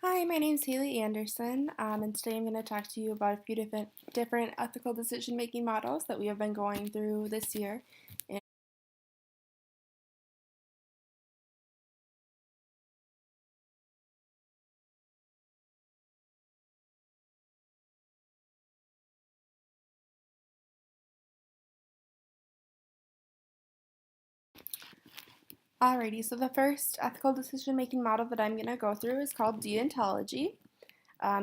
Hi, my name is Haley Anderson, and today I'm going to talk to you about a few different ethical decision-making models that we have been going through this year. Alrighty, so the first ethical decision-making model that I'm going to go through is called deontology.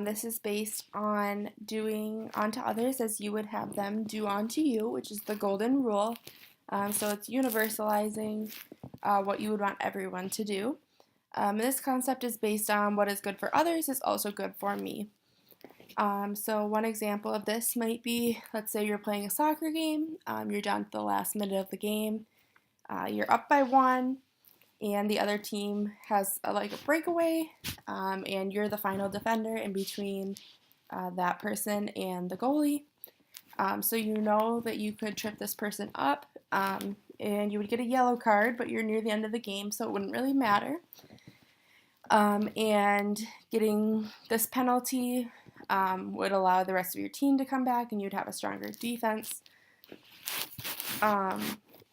This is based on doing unto others as you would have them do unto you, which is the golden rule. So it's universalizing what you would want everyone to do. This concept is based on what is good for others is also good for me. So one example of this might be, let's say you're playing a soccer game, you're down to the last minute of the game, you're up by one, and the other team has like a breakaway, and you're the final defender in between that person and the goalie. So you know that you could trip this person up, and you would get a yellow card, but you're near the end of the game, so it wouldn't really matter. And getting this penalty would allow the rest of your team to come back and you'd have a stronger defense.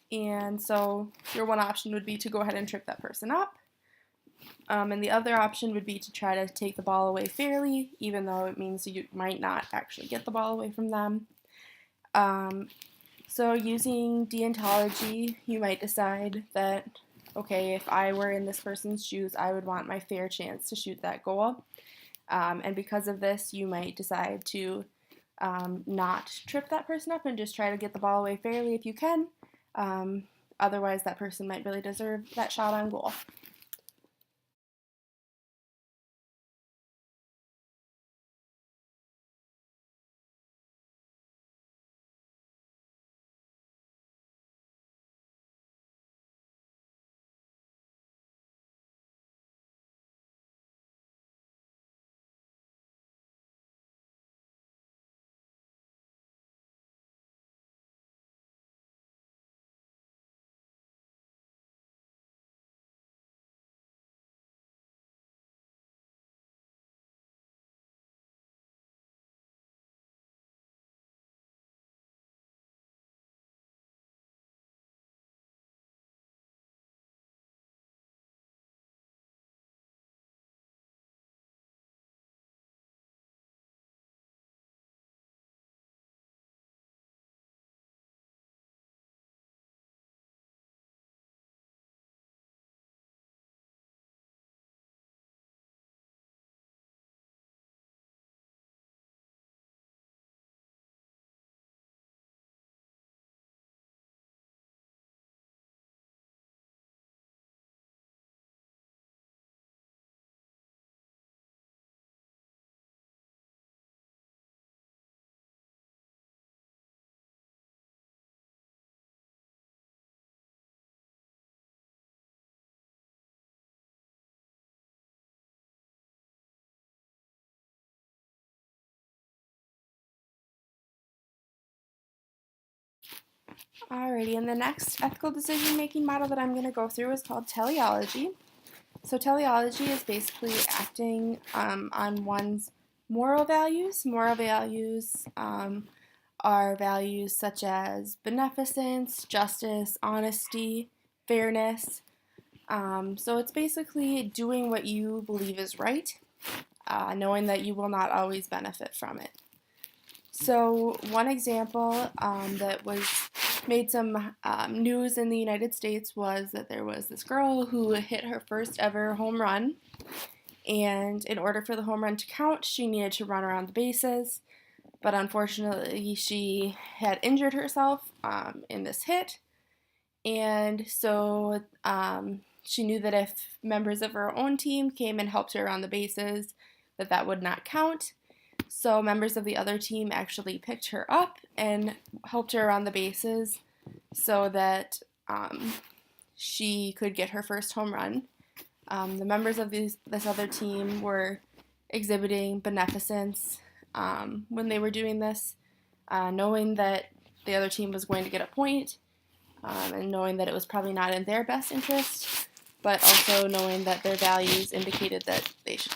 And so your one option would be to go ahead and trip that person up. And the other option would be to try to take the ball away fairly, even though it means you might not actually get the ball away from them. So using deontology, you might decide that, okay, if I were in this person's shoes, I would want my fair chance to shoot that goal. And because of this, you might decide to not trip that person up and just try to get the ball away fairly if you can. Otherwise, that person might really deserve that shot on goal. Alrighty, and the next ethical decision making model that I'm going to go through is called teleology. So, teleology is basically acting on one's moral values. Moral values are values such as beneficence, justice, honesty, fairness. So, it's basically doing what you believe is right, knowing that you will not always benefit from it. So, one example that made some news in the United States was that there was this girl who hit her first ever home run, and in order for the home run to count, she needed to run around the bases. But unfortunately, she had injured herself in this hit, and so she knew that if members of her own team came and helped her around the bases, that would not count. So members of the other team actually picked her up and helped her around the bases so that she could get her first home run. The members of this other team were exhibiting beneficence when they were doing this, knowing that the other team was going to get a point, and knowing that it was probably not in their best interest, but also knowing that their values indicated that they should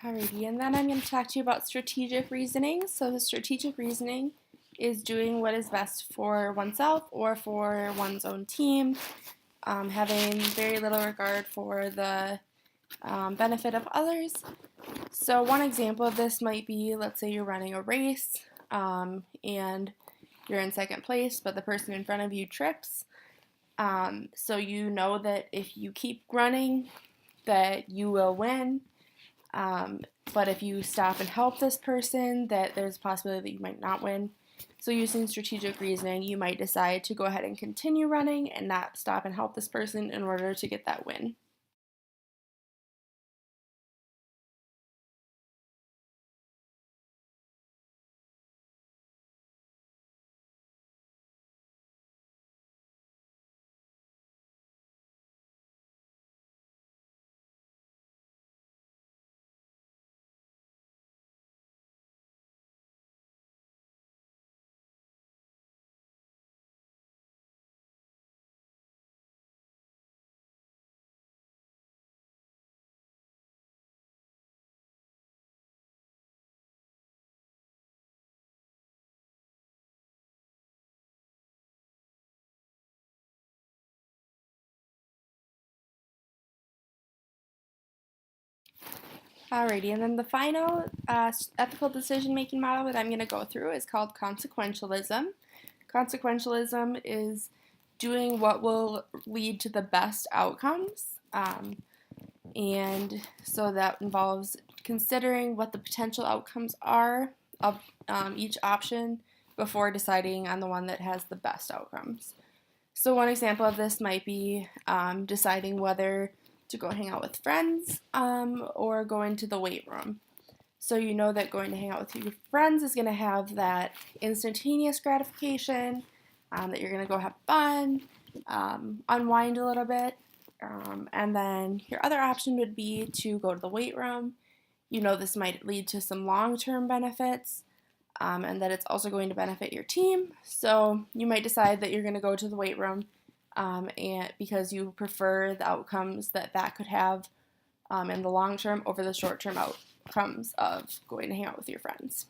Alrighty, and then I'm going to talk to you about strategic reasoning. So the strategic reasoning is doing what is best for oneself or for one's own team, having very little regard for the benefit of others. So one example of this might be, let's say you're running a race and you're in second place, but the person in front of you trips. So you know that if you keep running, that you will win. But if you stop and help this person, that there's a possibility that you might not win. So using strategic reasoning, you might decide to go ahead and continue running and not stop and help this person in order to get that win. Alrighty, and then the final ethical decision-making model that I'm going to go through is called consequentialism. Consequentialism is doing what will lead to the best outcomes, and so that involves considering what the potential outcomes are of each option before deciding on the one that has the best outcomes. So one example of this might be deciding whether to go hang out with friends or go into the weight room. So you know that going to hang out with your friends is going to have that instantaneous gratification, that you're going to go have fun, unwind a little bit, and then your other option would be to go to the weight room. You know this might lead to some long-term benefits, and that it's also going to benefit your team. So you might decide that you're going to go to the weight room and because you prefer the outcomes that that could have in the long term over the short term outcomes of going to hang out with your friends.